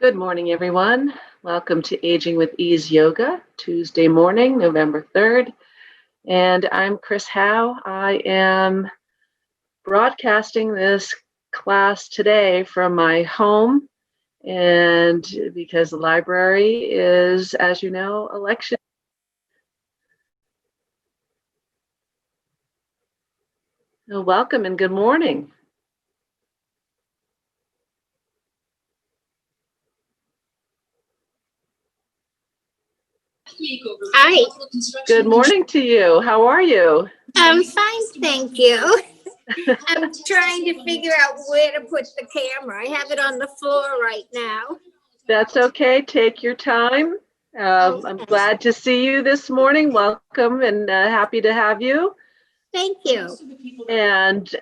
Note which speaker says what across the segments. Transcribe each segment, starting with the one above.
Speaker 1: Good morning, everyone. Welcome to Aging with Ease Yoga, Tuesday morning, November 3rd. And I'm Chris Howe. I am broadcasting this class today from my home. And because the library is, as you know, election. Welcome and good morning.
Speaker 2: Hi.
Speaker 1: Good morning to you. How are you?
Speaker 2: I'm fine, thank you. I'm trying to figure out where to put the camera. I have it on the floor right now.
Speaker 1: That's okay. Take your time. I'm glad to see you this morning. Welcome and happy to have you.
Speaker 2: Thank you.
Speaker 1: And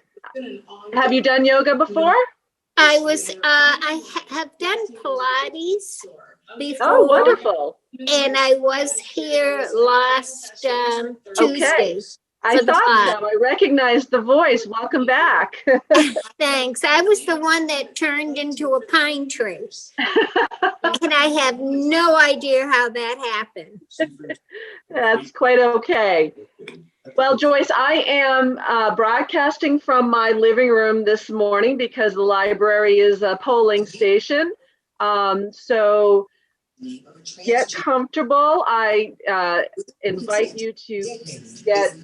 Speaker 1: have you done yoga before?
Speaker 2: I have done Pilates before.
Speaker 1: Oh, wonderful.
Speaker 2: And I was here last Tuesday.
Speaker 1: Okay. I thought so. I recognized the voice. Welcome back.
Speaker 2: Thanks. I was the one that turned into a pine tree. And I have no idea how that happened.
Speaker 1: That's quite okay. Well, Joyce, I am broadcasting from my living room this morning because the library is a polling station. So get comfortable. I invite you to get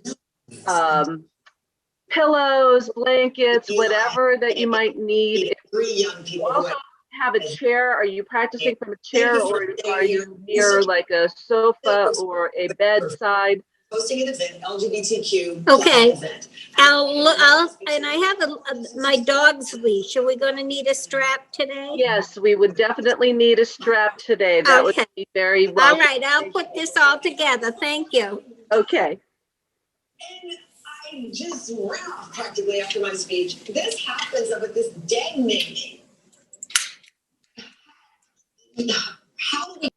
Speaker 1: pillows, blankets, whatever that you might need. You also have a chair. Are you practicing from a chair, or are you near like a sofa or a bedside?
Speaker 3: Hosting an event, LGBTQ.
Speaker 2: Okay.
Speaker 3: Event.
Speaker 2: And I have my dog's leash. Are we going to need a strap today?
Speaker 1: Yes, we would definitely need a strap today. That would be very welcome.
Speaker 2: All right, I'll put this all together. Thank you.
Speaker 1: Okay.
Speaker 3: And I just ran off practically after my speech. This happens with this dead man. How do we?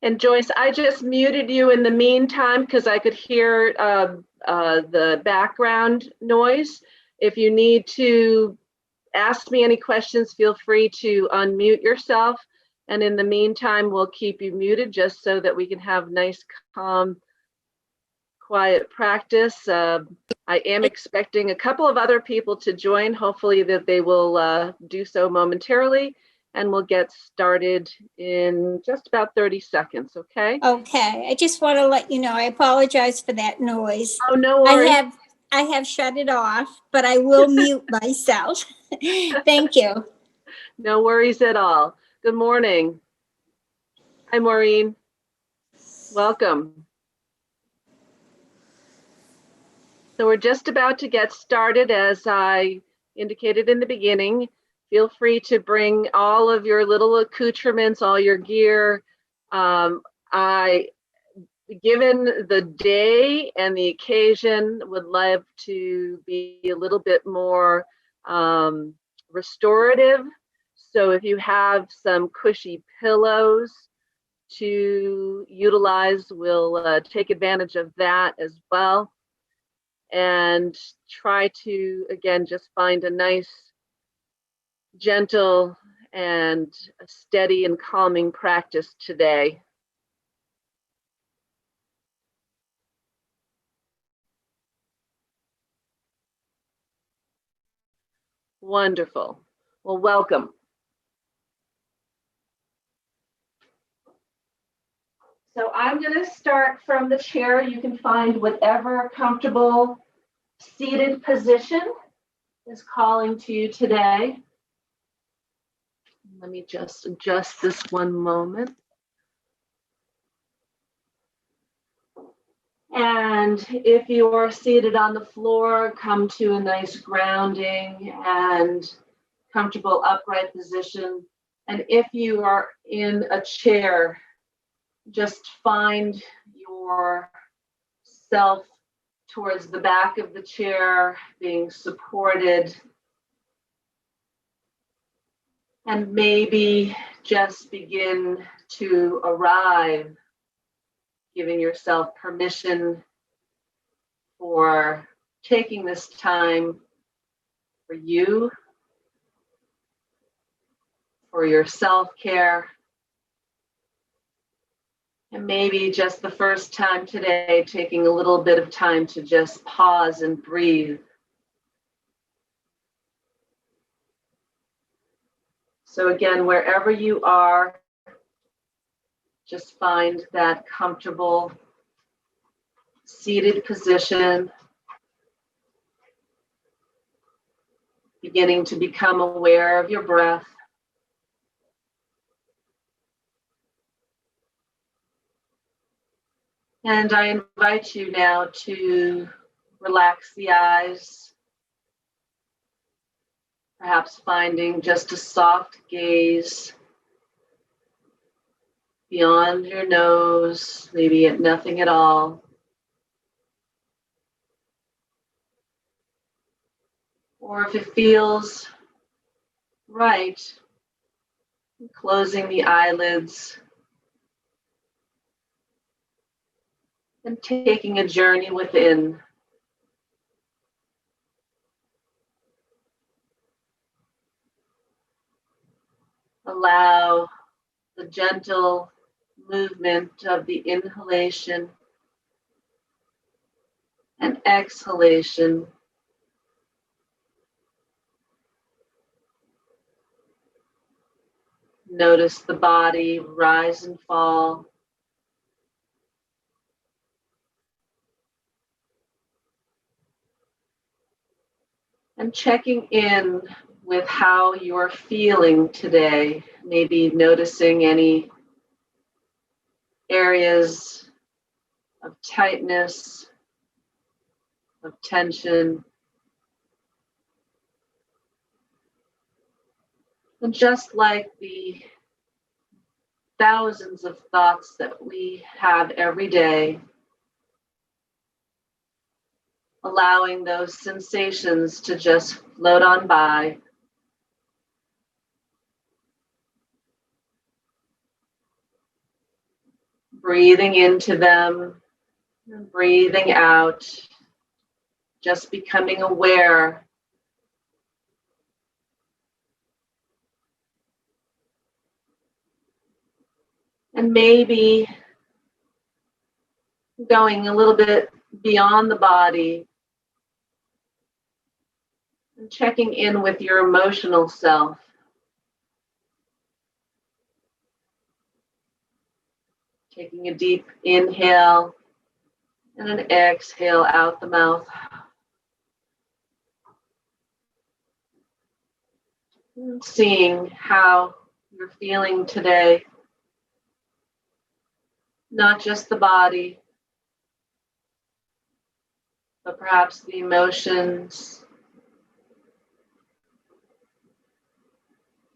Speaker 1: And Joyce, I just muted you in the meantime because I could hear the background noise. If you need to ask me any questions, feel free to unmute yourself. And in the meantime, we'll keep you muted just so that we can have nice, calm, quiet practice. I am expecting a couple of other people to join. Hopefully that they will do so momentarily. And we'll get started in just about 30 seconds, okay?
Speaker 2: Okay, I just want to let you know, I apologize for that noise.
Speaker 1: Oh, no worries.
Speaker 2: I have shut it off, but I will mute myself. Thank you.
Speaker 1: No worries at all. Good morning. Hi, Maureen. Welcome. So we're just about to get started. As I indicated in the beginning, feel free to bring all of your little accoutrements, all your gear. Given the day and the occasion, would love to be a little bit more restorative. So if you have some cushy pillows to utilize, we'll take advantage of that as well. And try to, again, just find a nice, gentle, and steady and calming practice today. Wonderful. Well, welcome. So I'm going to start from the chair. You can find whatever comfortable seated position is calling to you today. Let me just adjust this one moment. And if you are seated on the floor, come to a nice grounding and comfortable upright position. And if you are in a chair, just find yourself towards the back of the chair, being supported. And maybe just begin to arrive, giving yourself permission for taking this time for you, for your self-care, and maybe just the first time today, taking a little bit of time to just pause and breathe. So again, wherever you are, just find that comfortable seated position, beginning to become aware of your breath. And I invite you now to relax the eyes, perhaps finding just a soft gaze beyond your nose, maybe at nothing at all. Or if it feels right, closing the eyelids and taking a journey within. Allow the gentle movement of the inhalation and exhalation. Notice the body rise and fall. And checking in with how you're feeling today, maybe noticing any areas of tightness, of tension. And just like the thousands of thoughts that we have every day, allowing those sensations to just float on by. Breathing into them and breathing out, just becoming aware. And maybe going a little bit beyond the body and checking in with your emotional self. Taking a deep inhale and an exhale out the mouth. And seeing how you're feeling today. Not just the body, but perhaps the emotions,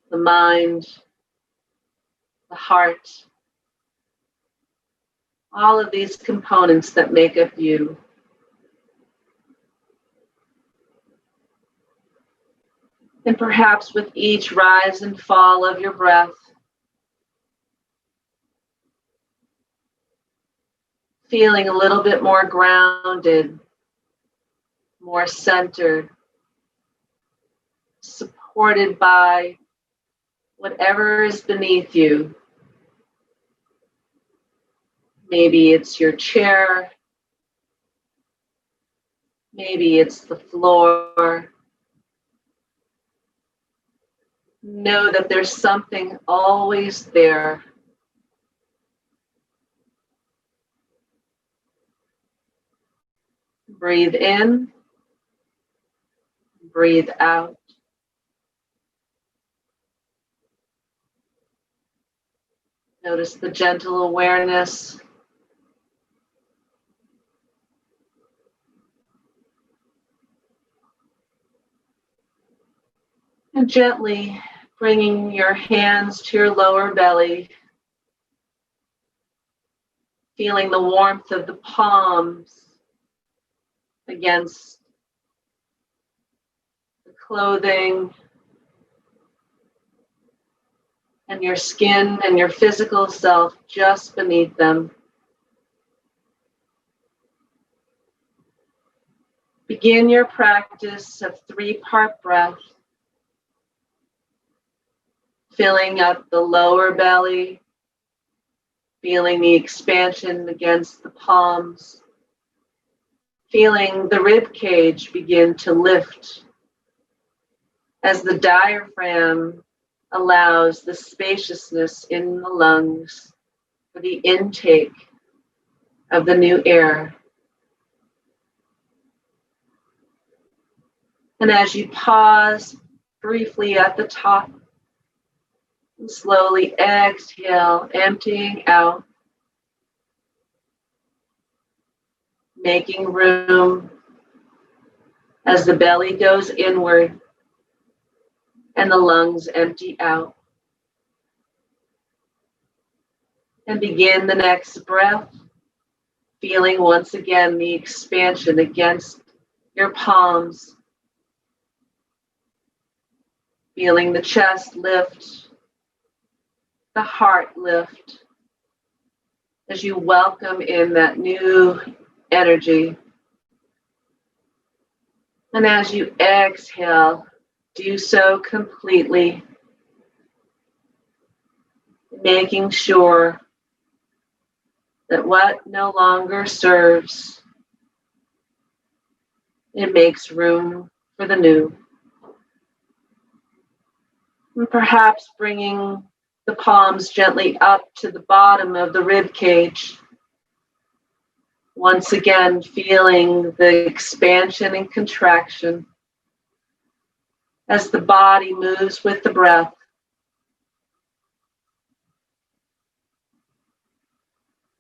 Speaker 1: the mind, the heart, all of these components that make up you. And perhaps with each rise and fall of your breath, feeling a little bit more grounded, more centered, supported by whatever is beneath you. Maybe it's your chair, maybe it's the floor. Know that there's something always there. Breathe in, breathe out. Notice the gentle awareness. And gently bringing your hands to your lower belly, feeling the warmth of the palms against the clothing and your skin and your physical self just beneath them. Begin your practice of 3-part breath, filling up the lower belly, feeling the expansion against the palms, feeling the rib cage begin to lift as the diaphragm allows the spaciousness in the lungs for the intake of the new air. And as you pause briefly at the top, and slowly exhale, emptying out, making room as the belly goes inward and the lungs empty out. And begin the next breath, feeling once again the expansion against your palms, feeling the chest lift, the heart lift, as you welcome in that new energy. And as you exhale, do so completely, making sure that what no longer serves, it makes room for the new. And perhaps bringing the palms gently up to the bottom of the rib cage. Once again, feeling the expansion and contraction as the body moves with the breath.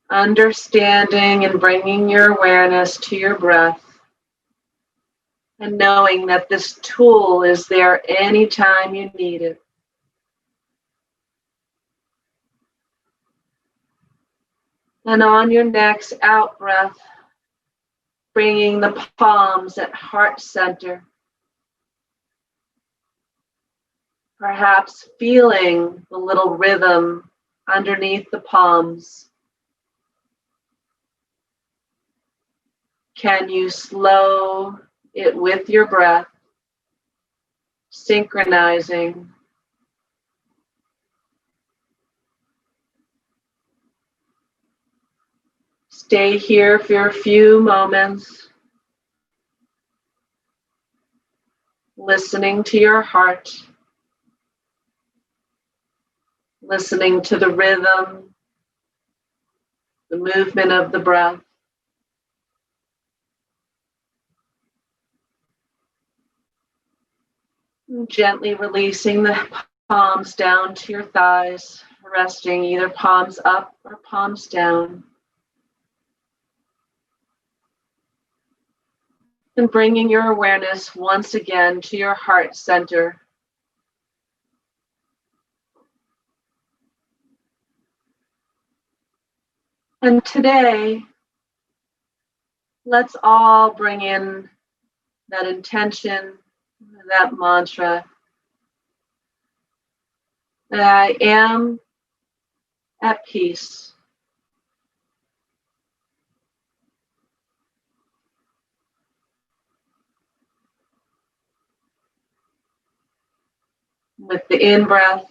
Speaker 1: Understanding and bringing your awareness to your breath, and knowing that this tool is there anytime you need it. And on your next out breath, bringing the palms at heart center. Perhaps feeling the little rhythm underneath the palms. Can you slow it with your breath, synchronizing? Stay here for a few moments, listening to your heart, listening to the rhythm, the movement of the breath. Gently releasing the palms down to your thighs, resting either palms up or palms down. And bringing your awareness once again to your heart center. And today, let's all bring in that intention, that mantra, that I am at peace. With the in-breath,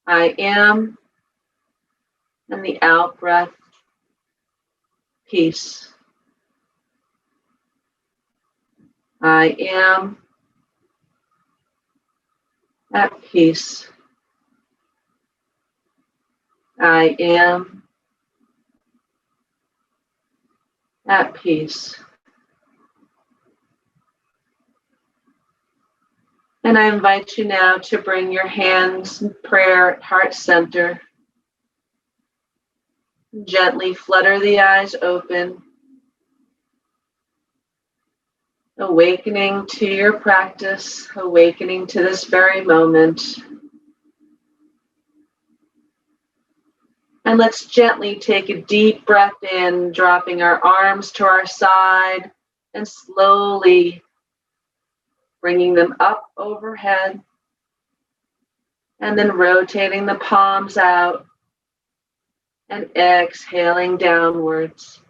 Speaker 1: I am, and the out-breath, peace. I am at peace. I am at peace. And I invite you now to bring your hands in prayer at heart center. Gently flutter the eyes open, awakening to your practice, awakening to this very moment. And let's gently take a deep breath in, dropping our arms to our side and slowly bringing them up overhead and then rotating the palms out and exhaling downwards.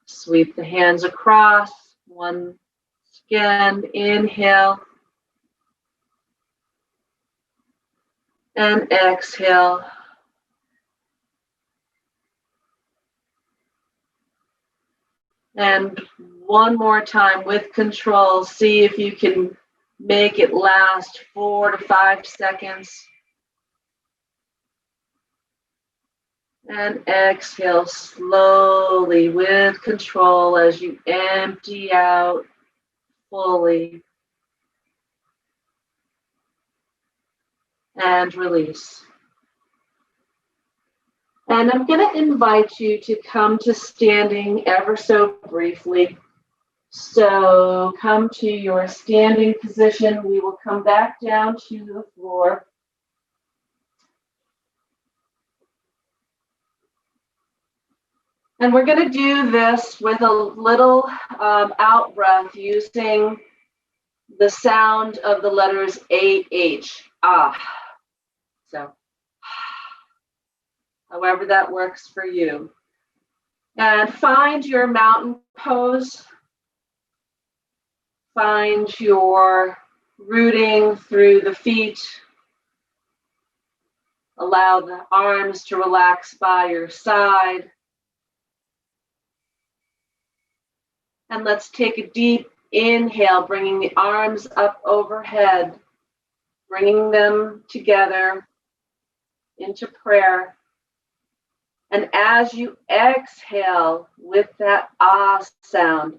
Speaker 1: Sweep the hands across. Once again, inhale and exhale. And one more time with control, see if you can make it last 4 to 5 seconds. And exhale slowly with control as you empty out fully. And release. And I'm going to invite you to come to standing ever so briefly. So come to your standing position. We will come back down to the floor. And we're going to do this with a little out breath using the sound of the letters A-H, ah. So, however that works for you. And find your mountain pose. Find your rooting through the feet. Allow the arms to relax by your side. And let's take a deep inhale, bringing the arms up overhead, bringing them together into prayer. And as you exhale with that ah sound,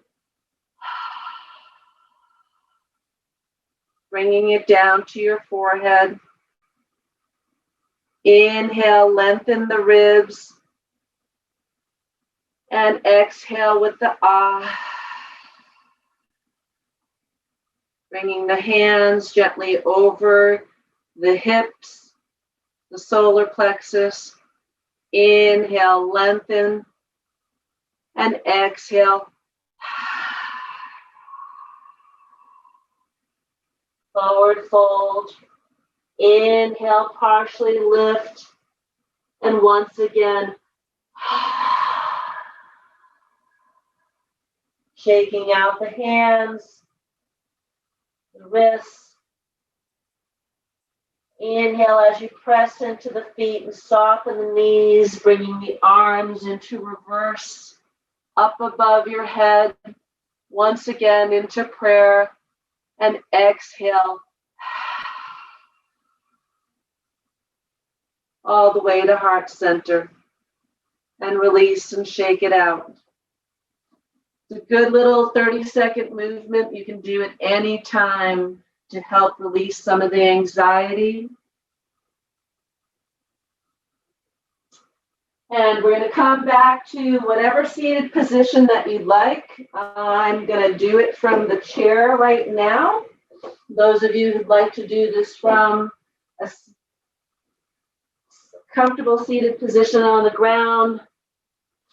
Speaker 1: bringing it down to your forehead. Inhale, lengthen the ribs. And exhale with the ah. Bringing the hands gently over the hips, the solar plexus. Inhale, lengthen. And exhale. Forward fold. Inhale, partially lift. And once again, shaking out the hands, the wrists. Inhale as you press into the feet and soften the knees, bringing the arms into reverse, up above your head. Once again into prayer. And exhale all the way to heart center and release and shake it out. It's a good little 30-second movement. You can do it any time to help release some of the anxiety. And we're going to come back to whatever seated position that you'd like. I'm going to do it from the chair right now. Those of you who'd like to do this from a comfortable seated position on the ground,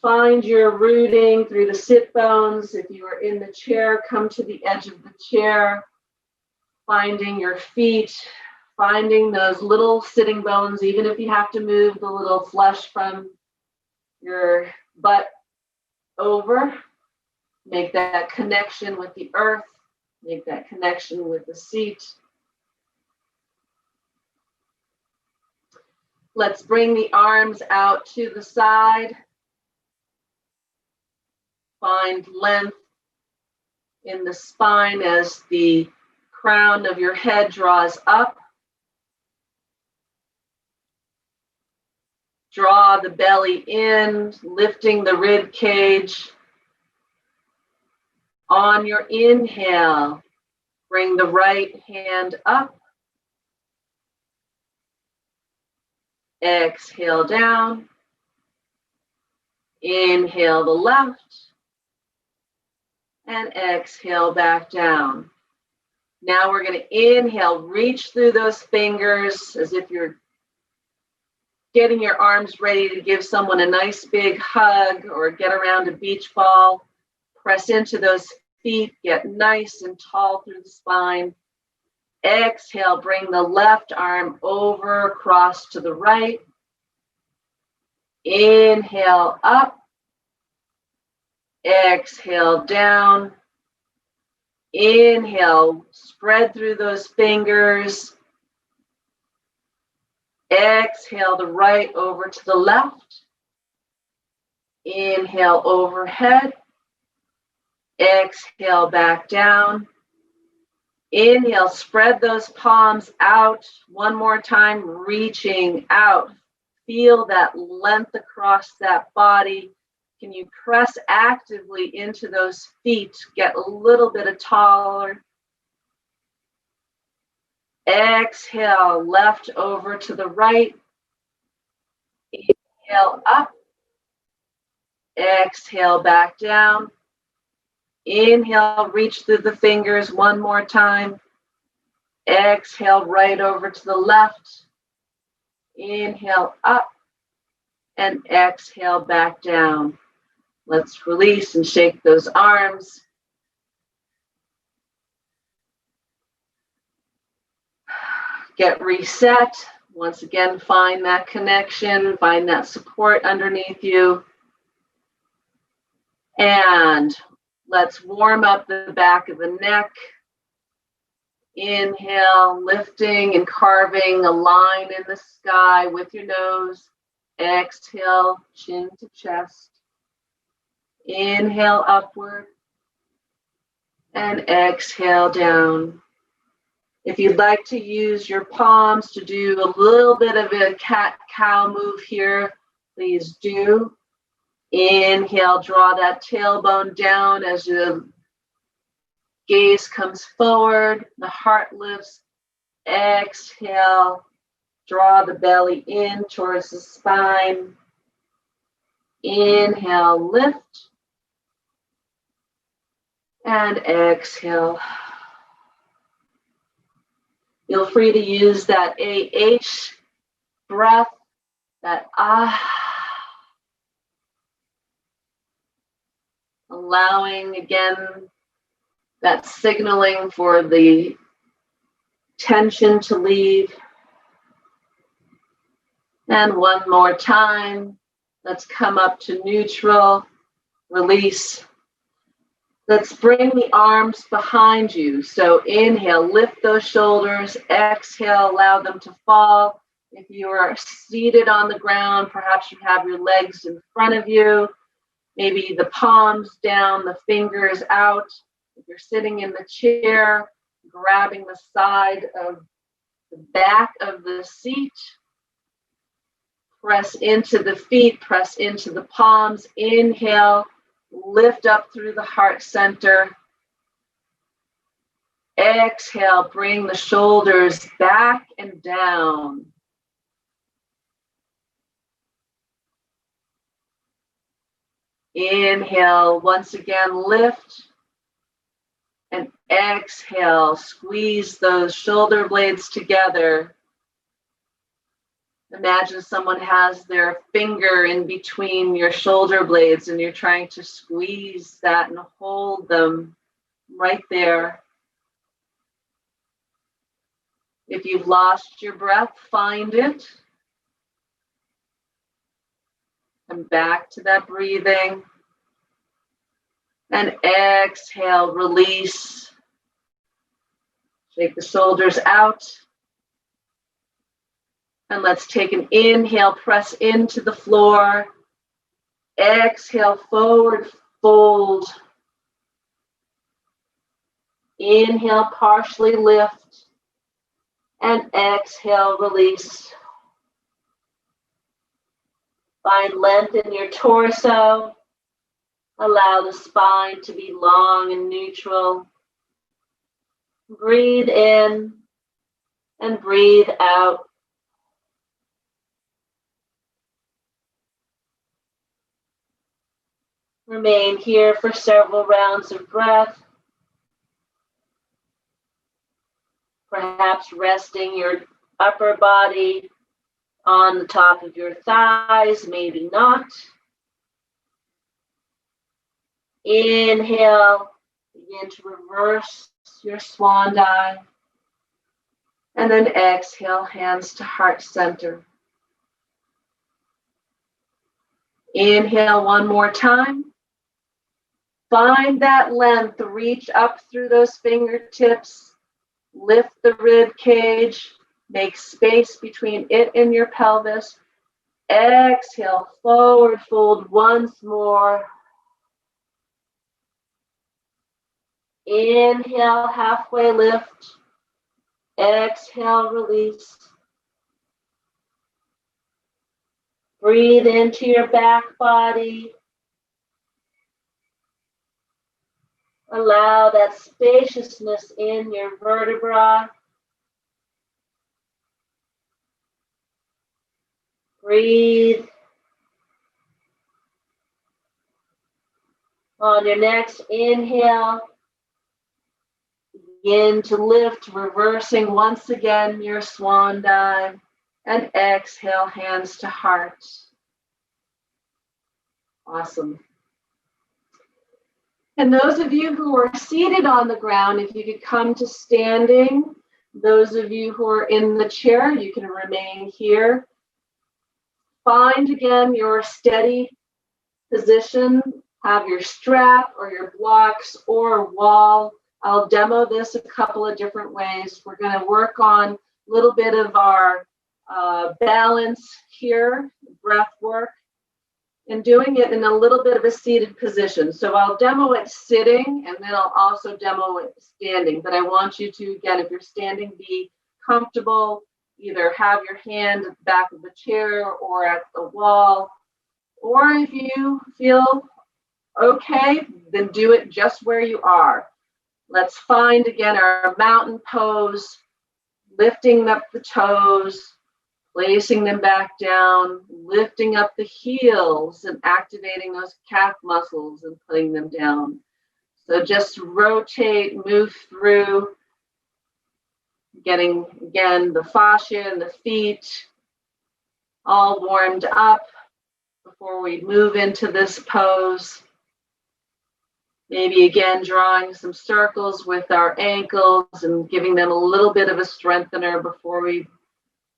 Speaker 1: find your rooting through the sit bones. If you are in the chair, come to the edge of the chair, finding your feet, finding those little sitting bones, even if you have to move the little flesh from your butt over. Make that connection with the earth. Make that connection with the seat. Let's bring the arms out to the side. Find length in the spine as the crown of your head draws up. Draw the belly in, lifting the rib cage. On your inhale, Bring the right hand up. Exhale down. Inhale the left. And exhale back down. Now we're going to inhale, reach through those fingers as if you're getting your arms ready to give someone a nice big hug or get around a beach ball. Press into those feet, get nice and tall through the spine. Exhale, bring the left arm over, cross to the right. Inhale up. Exhale down. Inhale, spread through those fingers. Exhale the right over to the left. Inhale overhead. Exhale back down. Inhale, spread those palms out. One more time, reaching out. Feel that length across that body. Can you press actively into those feet? Get a little bit taller. Exhale, left over to the right. Inhale up. Exhale back down. Inhale, reach through the fingers one more time. Exhale, right over to the left. Inhale up. And exhale back down. Let's release and shake those arms. Get reset. Once again, find that connection, find that support underneath you. And let's warm up the back of the neck. Inhale, lifting and carving a line in the sky with your nose. Exhale, chin to chest. Inhale upward and exhale down. If you'd like to use your palms to do a little bit of a cat-cow move here, please do. Inhale, draw that tailbone down as the gaze comes forward, the heart lifts. Exhale, draw the belly in towards the spine. Inhale, lift. And exhale. Feel free to use that AH breath, that ah. Allowing again that signaling for the tension to leave. And one more time. Let's come up to neutral, release. Let's bring the arms behind you. So inhale, lift those shoulders. Exhale, allow them to fall. If you are seated on the ground, perhaps you have your legs in front of you. Maybe the palms down, the fingers out. If you're sitting in the chair, grabbing the side of the back of the seat. Press into the feet, press into the palms. Inhale, lift up through the heart center. Exhale, bring the shoulders back and down. Inhale, once again, lift. And exhale, squeeze those shoulder blades together. Imagine someone has their finger in between your shoulder blades and you're trying to squeeze that and hold them right there. If you've lost your breath, find it. Come back to that breathing. And exhale, release. Shake the shoulders out. And let's take an inhale, press into the floor. Exhale, forward fold. Inhale, partially lift. And exhale, release. Find length in your torso. Allow the spine to be long and neutral. Breathe in and breathe out. Remain here for several rounds of breath. Perhaps resting your upper body on the top of your thighs, maybe not. Inhale, begin to reverse your swan dive. And then exhale, hands to heart center. Inhale one more time. Find that length, reach up through those fingertips, lift the rib cage, make space between it and your pelvis. Exhale, forward fold once more. Inhale, halfway lift. Exhale, release. Breathe into your back body. Allow that spaciousness in your vertebra. Breathe. On your next inhale, begin to lift, reversing once again your swan dive. And exhale, hands to heart. Awesome. And those of you who are seated on the ground, if you could come to standing. Those of you who are in the chair, you can remain here. Find again your steady position. Have your strap or your blocks or wall. I'll demo this a couple of different ways. We're going to work on a little bit of our balance here, breath work, and doing it in a little bit of a seated position. So I'll demo it sitting, and then I'll also demo it standing. But I want you to, again, if you're standing, be comfortable. Either have your hand at the back of the chair or at the wall. Or if you feel okay, then do it just where you are. Let's find, again, our mountain pose, lifting up the toes, placing them back down, lifting up the heels and activating those calf muscles and putting them down. So just rotate, move through, getting, again, the fascia and the feet all warmed up before we move into this pose. Maybe again, drawing some circles with our ankles and giving them a little bit of a strengthener before we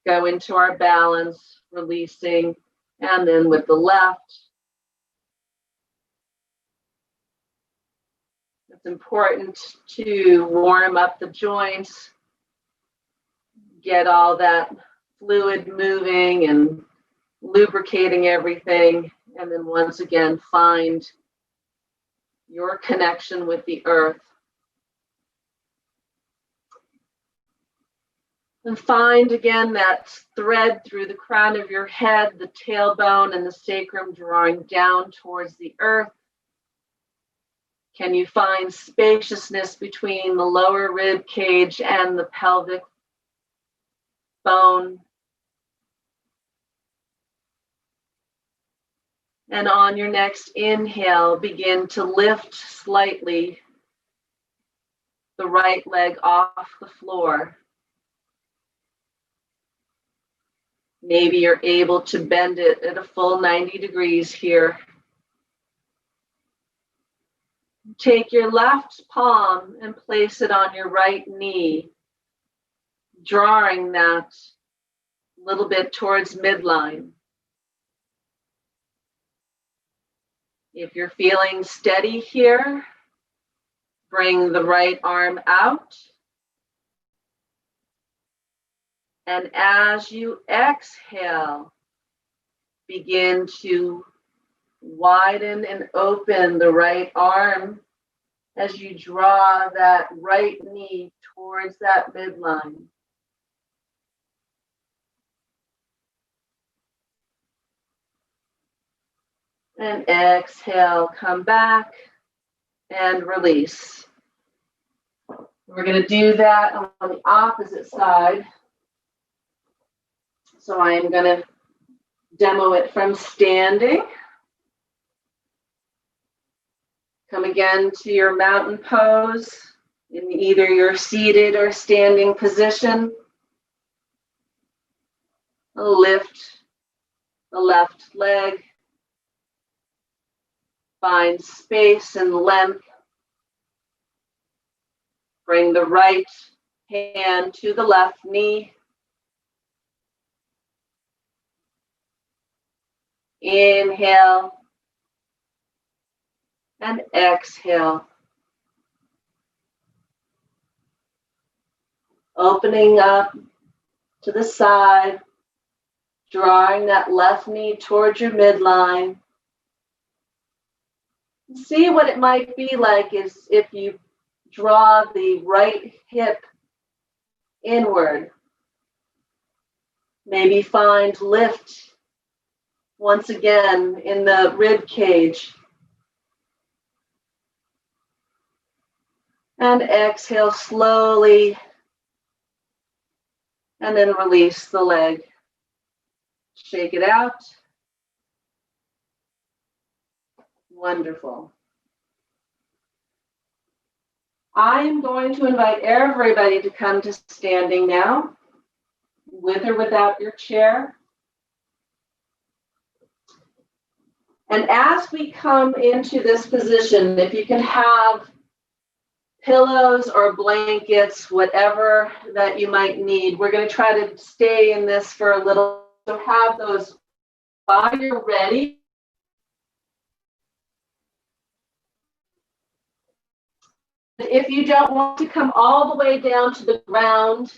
Speaker 1: go into our balance, releasing, and then with the left. It's important to warm up the joints, get all that fluid moving and lubricating everything, and then once again, find your connection with the earth. And find again that thread through the crown of your head, the tailbone and the sacrum drawing down towards the earth. Can you find spaciousness between the lower rib cage and the pelvic bone? And on your next inhale, begin to lift slightly the right leg off the floor. Maybe you're able to bend it at a full 90 degrees here. Take your left palm and place it on your right knee, drawing that a little bit towards midline. If you're feeling steady here, bring the right arm out. And as you exhale, begin to widen and open the right arm as you draw that right knee towards that midline. And exhale, come back and release. We're going to do that on the opposite side. So I am going to demo it from standing. Come again to your mountain pose in either your seated or standing position. Lift the left leg. Find space and length. Bring the right hand to the left knee. Inhale and exhale. Opening up to the side, drawing that left knee towards your midline. See what it might be like is if you draw the right hip inward. Maybe find lift once again in the rib cage. And exhale slowly. And then release the leg. Shake it out. Wonderful. I am going to invite everybody to come to standing now, with or without your chair. And as we come into this position, if you can have pillows or blankets, whatever that you might need, we're going to try to stay in this for a little. So have those while you're ready. If you don't want to come all the way down to the ground,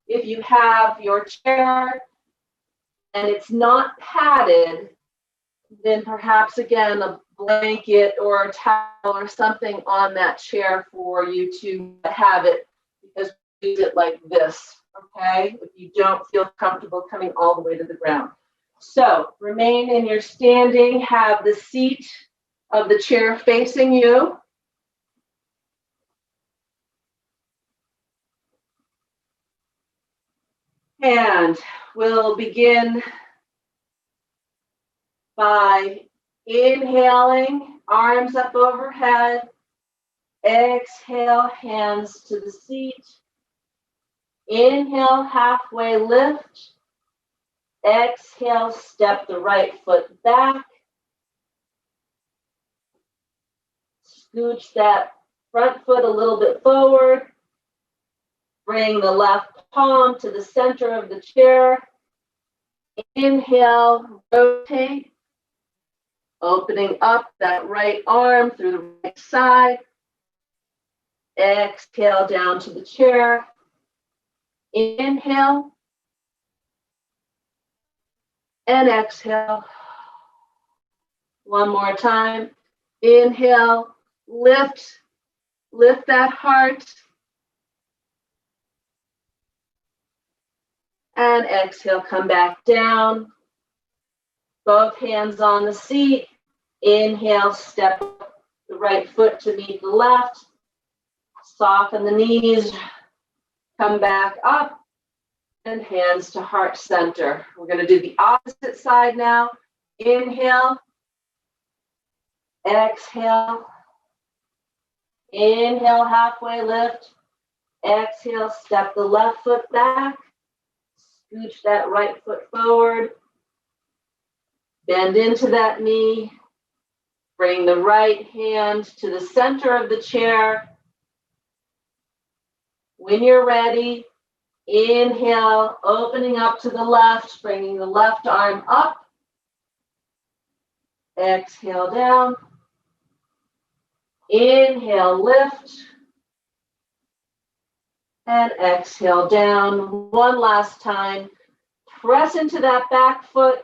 Speaker 1: if you have your chair and it's not padded, then perhaps again a blanket or a towel or something on that chair for you to have it, because we use it like this, okay? If you don't feel comfortable coming all the way to the ground. So remain in your standing, have the seat of the chair facing you. And we'll begin by inhaling, arms up overhead. Exhale, hands to the seat. Inhale, halfway lift. Exhale, step the right foot back. Scooch that front foot a little bit forward. Bring the left palm to the center of the chair. Inhale, rotate. Opening up that right arm through the right side. Exhale down to the chair. Inhale. And exhale. One more time. Inhale, lift that heart. And exhale, come back down. Both hands on the seat. Inhale, step the right foot to meet the left. Soften the knees. Come back up. And hands to heart center. We're going to do the opposite side now. Inhale. Exhale. Inhale, halfway lift. Exhale, step the left foot back. Scooch that right foot forward. Bend into that knee. Bring the right hand to the center of the chair. When you're ready, inhale, opening up to the left, bringing the left arm up. Exhale down. Inhale, lift. And exhale down. One last time. Press into that back foot.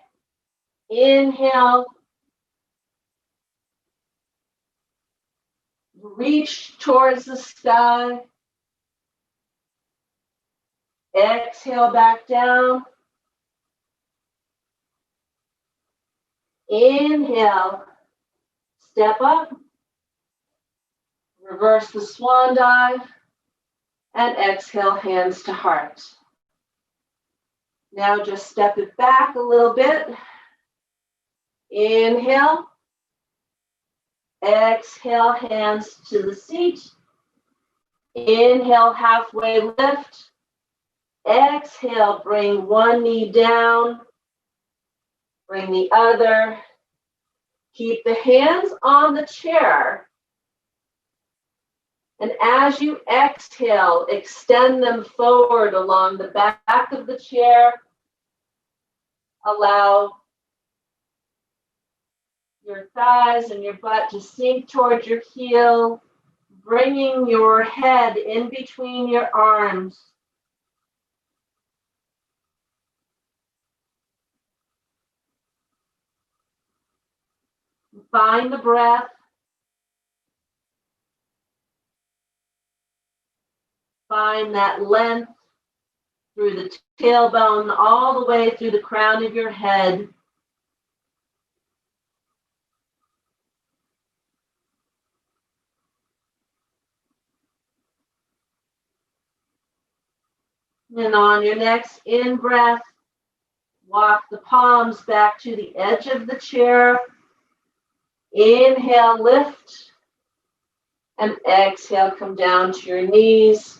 Speaker 1: Inhale. Reach towards the sky. Exhale back down. Inhale. Step up. Reverse the swan dive. And exhale, hands to heart. Now just step it back a little bit. Inhale. Exhale, hands to the seat. Inhale, halfway lift. Exhale, bring one knee down. Bring the other. Keep the hands on the chair. And as you exhale, extend them forward along the back of the chair. Allow your thighs and your butt to sink towards your heel, bringing your head in between your arms. Find the breath. Find that length through the tailbone all the way through the crown of your head. And on your next in-breath, walk the palms back to the edge of the chair. Inhale, lift. And exhale, come down to your knees.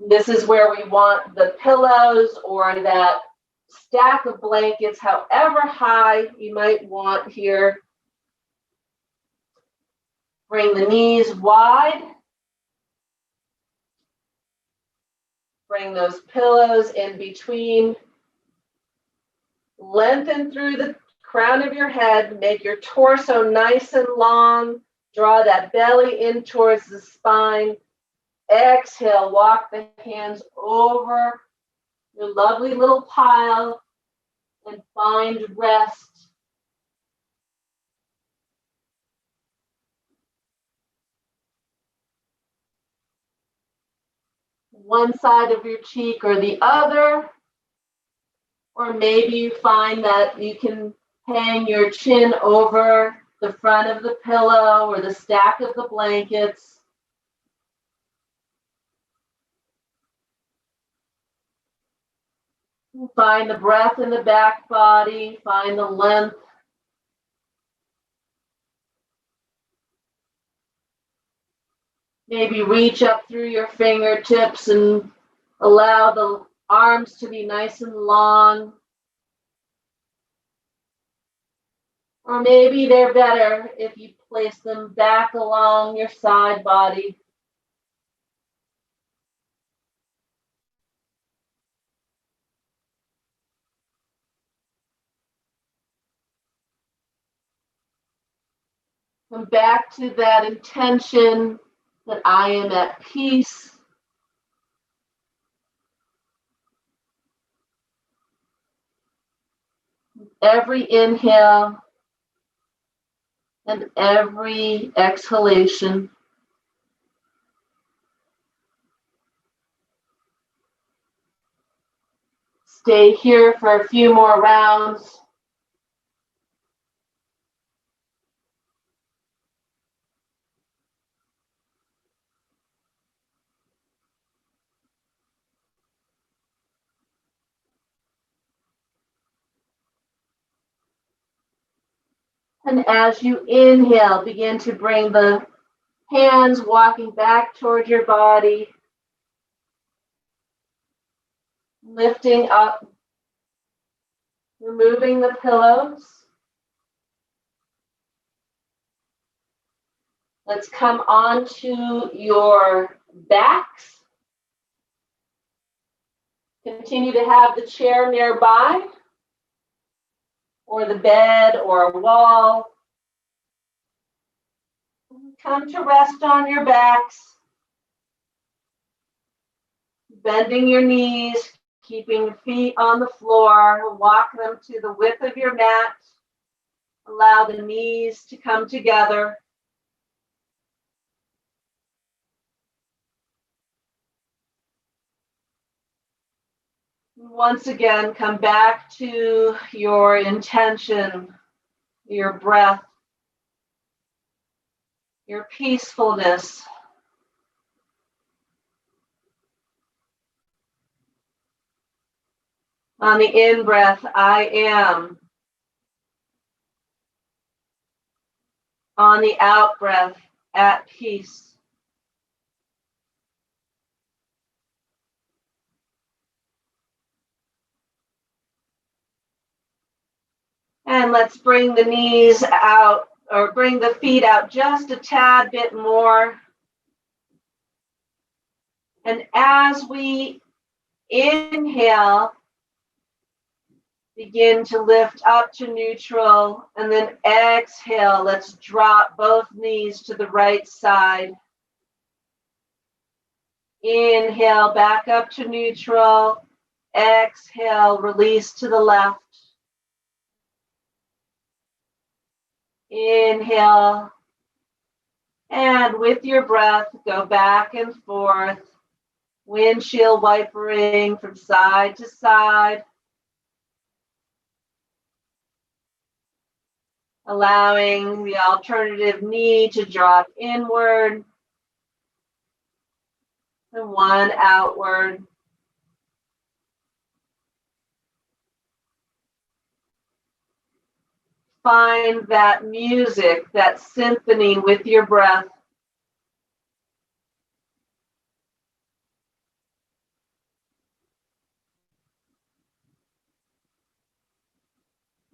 Speaker 1: This is where we want the pillows or that stack of blankets, however high you might want here. Bring the knees wide. Bring those pillows in between. Lengthen through the crown of your head. Make your torso nice and long. Draw that belly in towards the spine. Exhale, walk the hands over your lovely little pile and find rest. One side of your cheek or the other, or maybe you find that you can hang your chin over the front of the pillow or the stack of the blankets. Find the breath in the back body, find the length. Maybe reach up through your fingertips and allow the arms to be nice and long. Or maybe they're better if you place them back along your side body. Come back to that intention that I am at peace. Every inhale and every exhalation. Stay here for a few more rounds. And as you inhale, begin to bring the hands walking back toward your body, lifting up, removing the pillows. Let's come onto your backs. Continue to have the chair nearby, or the bed or a wall. Come to rest on your backs, bending your knees, keeping your feet on the floor. Walk them to the width of your mat. Allow the knees to come together. Once again, come back to your intention, your breath, your peacefulness. On the in-breath, I am. On the out-breath, at peace. And let's bring the knees out, or bring the feet out just a tad bit more. And as we inhale, begin to lift up to neutral, and then exhale, let's drop both knees to the right side. Inhale, back up to neutral. Exhale, release to the left. Inhale, and with your breath, go back and forth, windshield wipering from side to side, allowing the alternative knee to drop inward and one outward. Find that music, that symphony with your breath.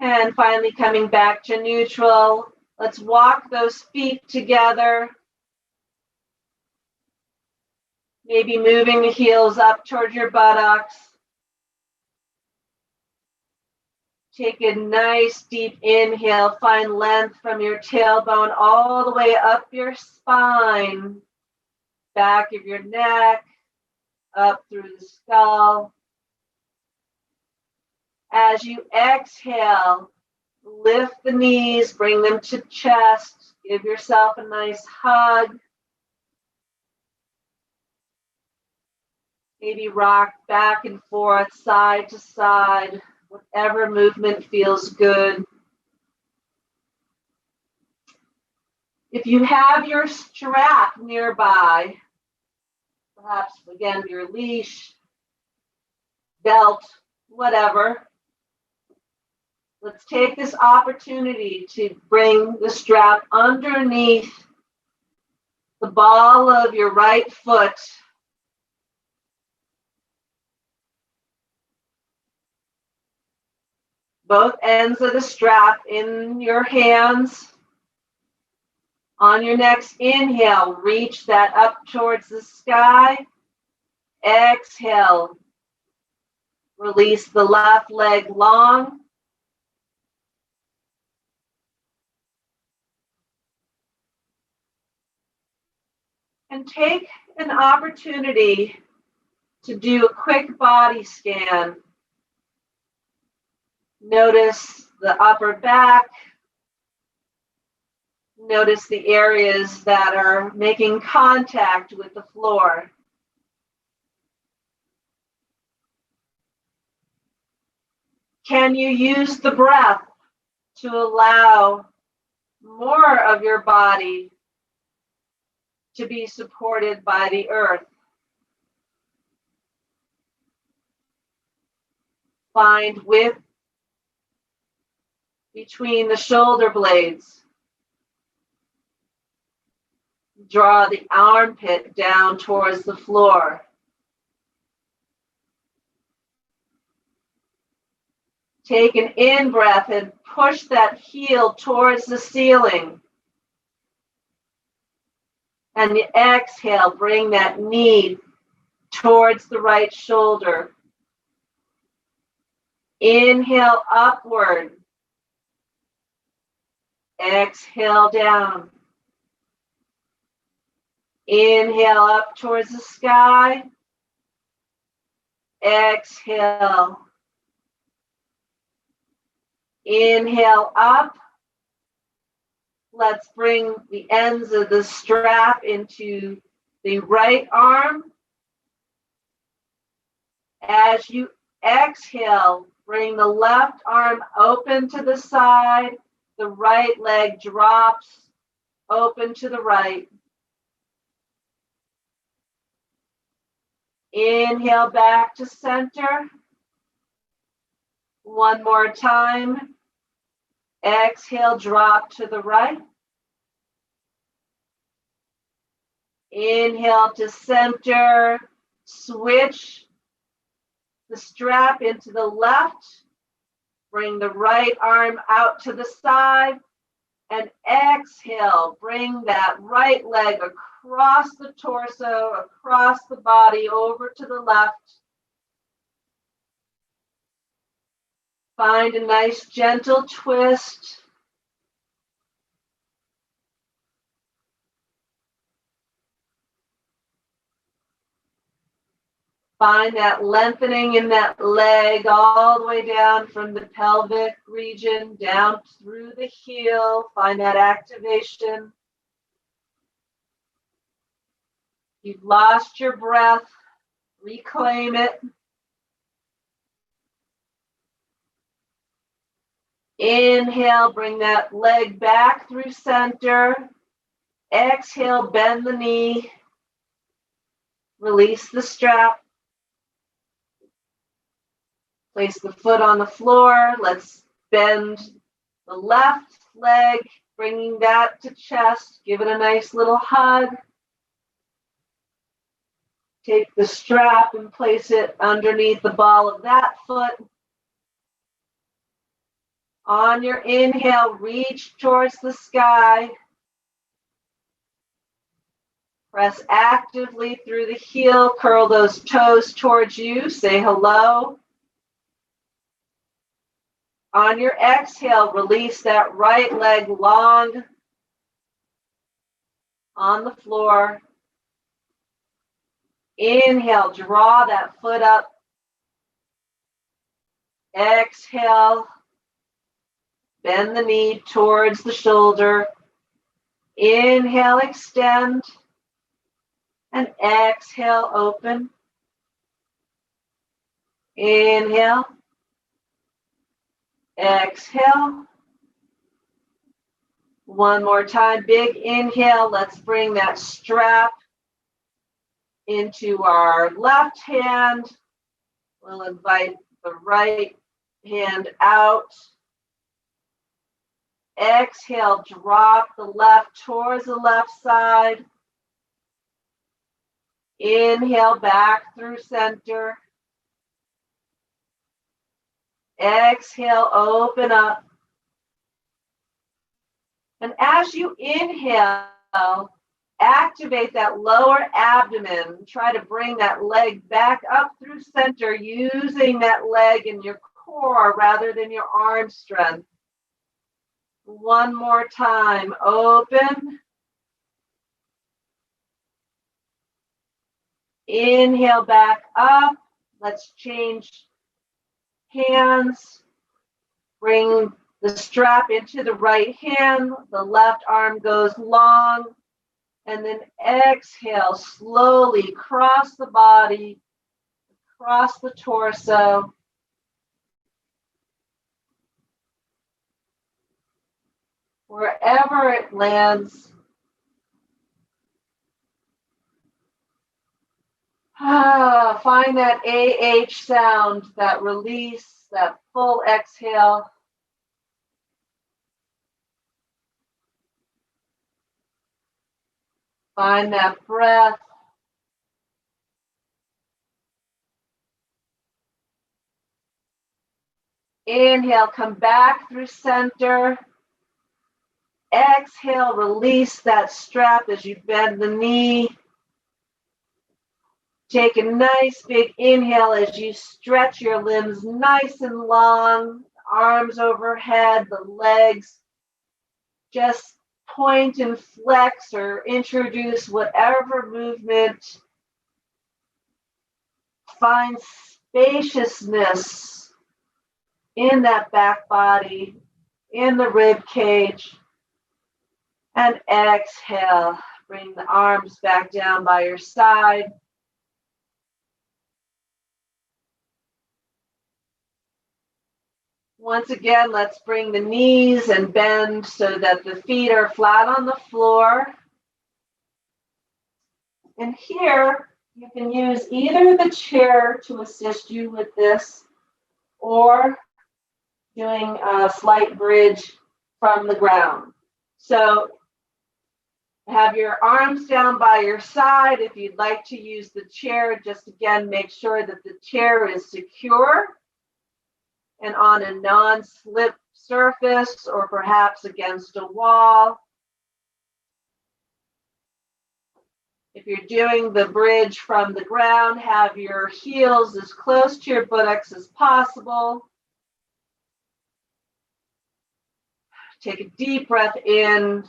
Speaker 1: And finally coming back to neutral, let's walk those feet together. Maybe moving the heels up toward your buttocks. Take a nice deep inhale, find length from your tailbone all the way up your spine, back of your neck, up through the skull. As you exhale, lift the knees, bring them to chest, give yourself a nice hug. Maybe rock back and forth, side to side, whatever movement feels good. If you have your strap nearby, perhaps again your leash, belt, whatever, let's take this opportunity to bring the strap underneath the ball of your right foot. Both ends of the strap in your hands. On your next inhale, reach that up towards the sky. Exhale, release the left leg long. And take an opportunity to do a quick body scan. Notice the upper back. Notice the areas that are making contact with the floor. Can you use the breath to allow more of your body to be supported by the earth? Find width between the shoulder blades. Draw the armpit down towards the floor. Take an in-breath and push that heel towards the ceiling. And the exhale, bring that knee towards the right shoulder. Inhale upward. Exhale down. Inhale up towards the sky. Exhale. Inhale up. Let's bring the ends of the strap into the right arm. As you exhale, bring the left arm open to the side. The right leg drops open to the right. Inhale back to center. One more time. Exhale, drop to the right. Inhale to center. Switch the strap into the left. Bring the right arm out to the side. And exhale, bring that right leg across the torso, across the body, over to the left. Find a nice gentle twist. Find that lengthening in that leg all the way down from the pelvic region, down through the heel. Find that activation. You've lost your breath. Reclaim it. Inhale, bring that leg back through center. Exhale, bend the knee. Release the strap. Place the foot on the floor. Let's bend the left leg, bringing that to chest. Give it a nice little hug. Take the strap and place it underneath the ball of that foot. On your inhale, reach towards the sky. Press actively through the heel. Curl those toes towards you. Say hello. On your exhale, release that right leg long on the floor. Inhale, draw that foot up. Exhale, bend the knee towards the shoulder. Inhale, extend. And exhale, open. Inhale. Exhale. One more time, big inhale. Let's bring that strap into our left hand. We'll invite the right hand out. Exhale, drop the left towards the left side. Inhale, back through center. Exhale, open up. And as you inhale, activate that lower abdomen. Try to bring that leg back up through center, using that leg in your core rather than your arm strength. One more time, open. Inhale back up. Let's change hands. Bring the strap into the right hand. The left arm goes long. And then exhale, slowly cross the body, across the torso. Wherever it lands. Find that AH sound, that release, that full exhale. Find that breath. Inhale, come back through center. Exhale, release that strap as you bend the knee. Take a nice big inhale as you stretch your limbs nice and long, arms overhead, the legs. Just point and flex or introduce whatever movement. Find spaciousness in that back body, in the rib cage. And exhale, bring the arms back down by your side. Once again, let's bring the knees and bend so that the feet are flat on the floor. And here, you can use either the chair to assist you with this, or doing a slight bridge from the ground. So have your arms down by your side. If you'd like to use the chair, just again, make sure that the chair is secure and on a non-slip surface or perhaps against a wall. If you're doing the bridge from the ground, have your heels as close to your buttocks as possible. Take a deep breath in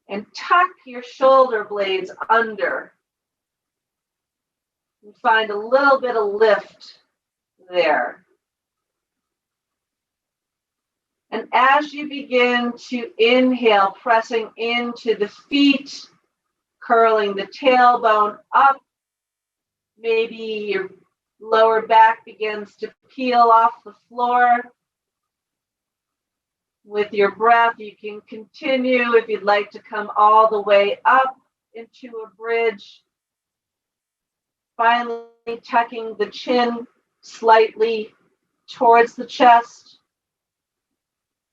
Speaker 1: and tuck your shoulder blades under. And find a little bit of lift there. And as you begin to inhale, pressing into the feet, curling the tailbone up, maybe your lower back begins to peel off the floor. With your breath, you can continue if you'd like to come all the way up into a bridge. Finally, tucking the chin slightly towards the chest,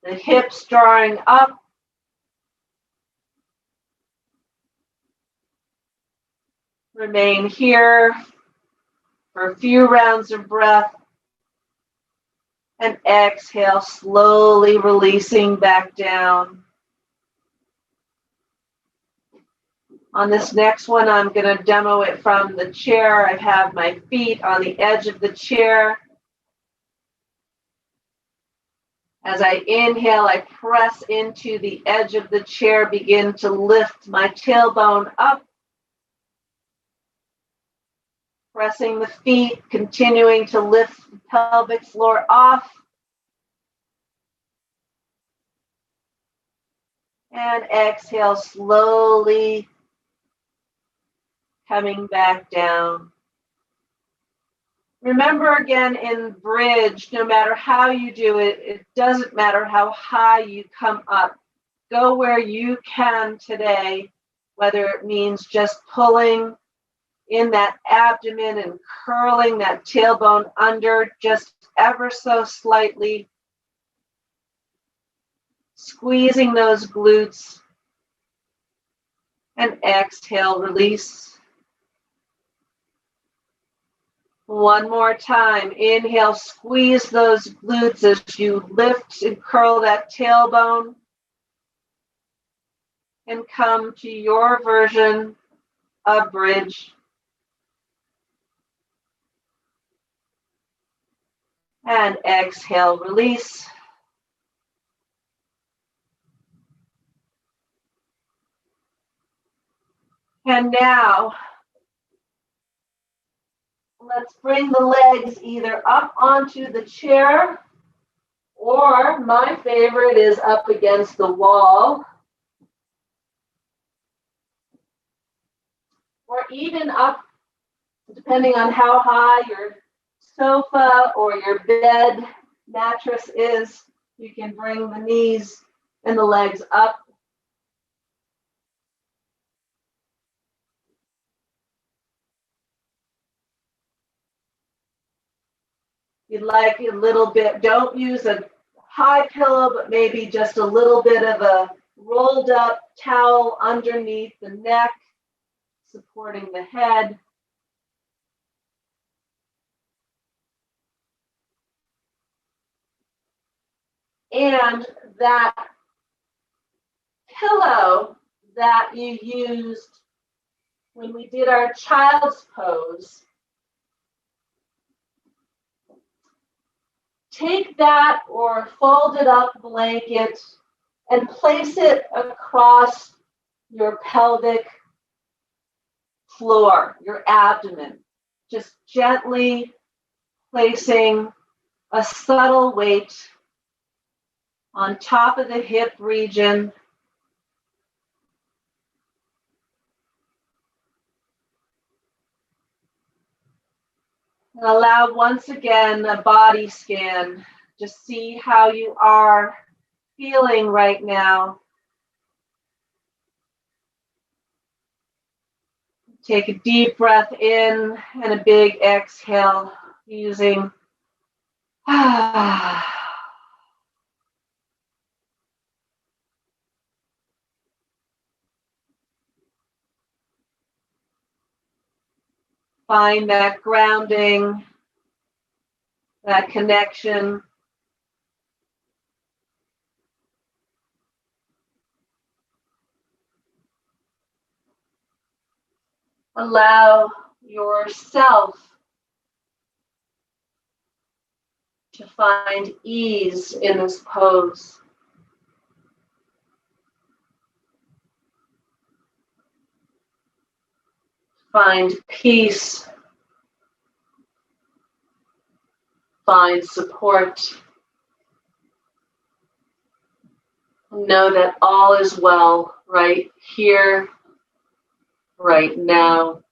Speaker 1: the hips drawing up. Remain here for a few rounds of breath. And exhale, slowly releasing back down. On this next one, I'm going to demo it from the chair. I have my feet on the edge of the chair. As I inhale, I press into the edge of the chair, begin to lift my tailbone up. Pressing the feet, continuing to lift the pelvic floor off. And exhale, slowly coming back down. Remember again, in bridge, no matter how you do it, it doesn't matter how high you come up. Go where you can today, whether it means just pulling in that abdomen and curling that tailbone under just ever so slightly, squeezing those glutes, and exhale, release. One more time, inhale, squeeze those glutes as you lift and curl that tailbone, and come to your version of bridge. And exhale, release. And now, let's bring the legs either up onto the chair, or my favorite is up against the wall, or even up, depending on how high your sofa or your bed mattress is, you can bring the knees and the legs up. You'd like a little bit, don't use a high pillow, but maybe just a little bit of a rolled up towel underneath the neck, supporting the head. And that pillow that you used when we did our child's pose, take that or folded up blanket and place it across your pelvic floor, your abdomen, just gently placing a subtle weight on top of the hip region. And allow once again a body scan. Just see how you are feeling right now. Take a deep breath in and a big exhale, using Find that grounding, that connection. Allow yourself to find ease in this pose. Find peace. Find support. Know that all is well right here, right now.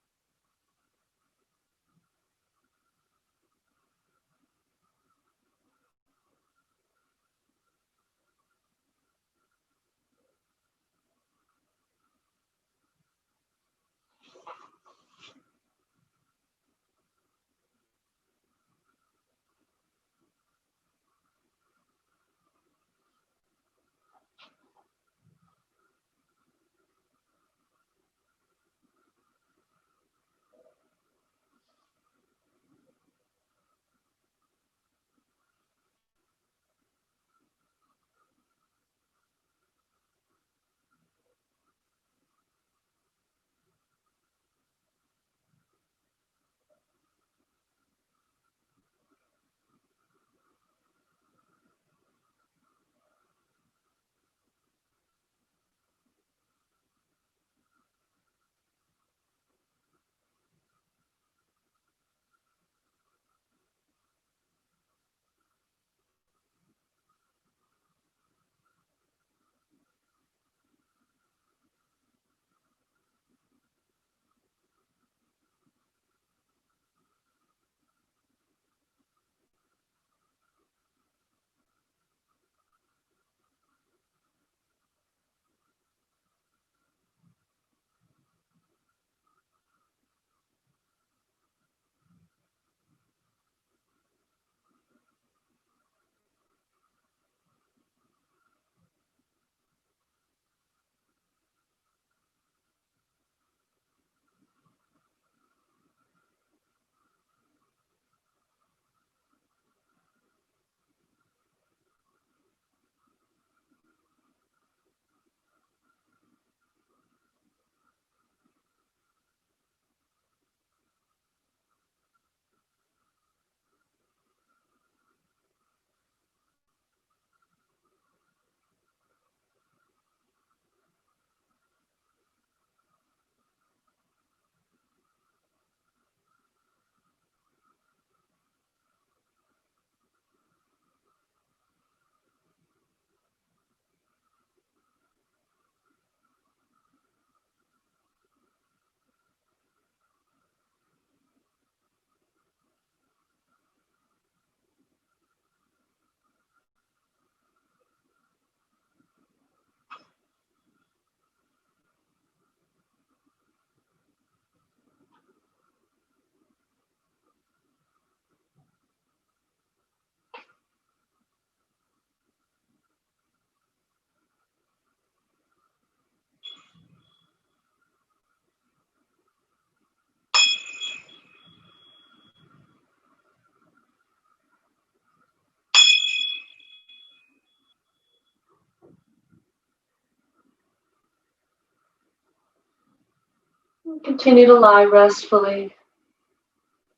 Speaker 1: Continue to lie restfully,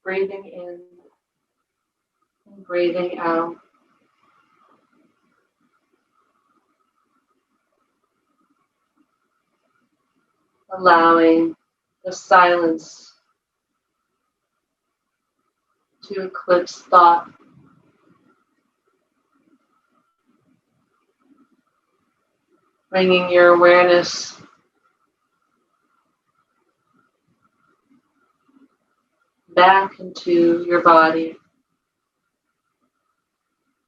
Speaker 1: breathing in and breathing out. Allowing the silence to eclipse thought. Bringing your awareness back into your body,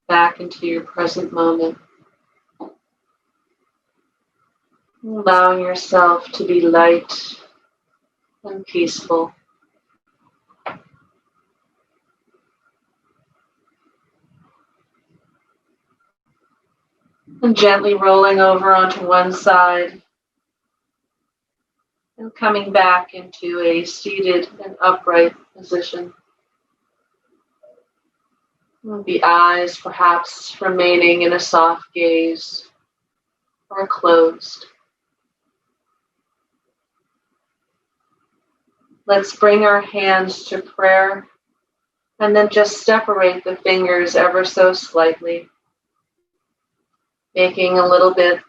Speaker 1: back into your present moment. Allowing yourself to be light and peaceful. And gently rolling over onto one side and coming back into a seated and upright position. The eyes perhaps remaining in a soft gaze or closed. Let's bring our hands to prayer and then just separate the fingers ever so slightly, making a little bit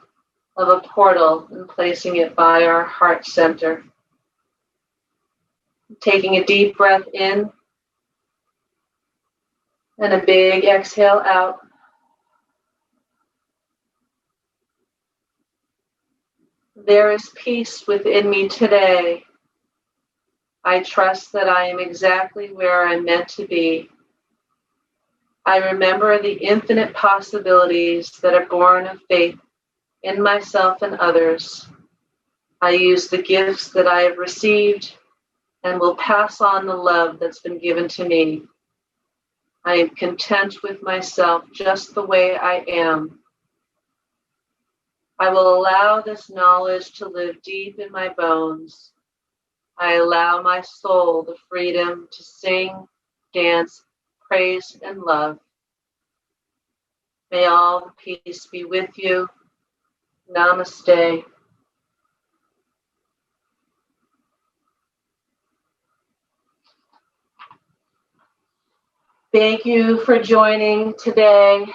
Speaker 1: of a portal and placing it by our heart center. Taking a deep breath in and a big exhale out. There is peace within me today. I trust that I am exactly where I'm meant to be. I remember the infinite possibilities that are born of faith in myself and others. I use the gifts that I have received and will pass on the love that's been given to me. I am content with myself just the way I am. I will allow this knowledge to live deep in my bones. I allow my soul the freedom to sing, dance, praise, and love. May all the peace be with you. Namaste. Thank you for joining today.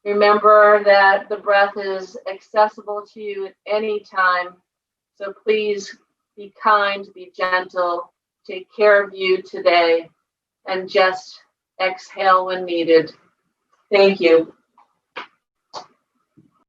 Speaker 1: Remember that the breath is accessible to you at any time. So please be kind, be gentle, take care of you today, and just exhale when needed. Thank you.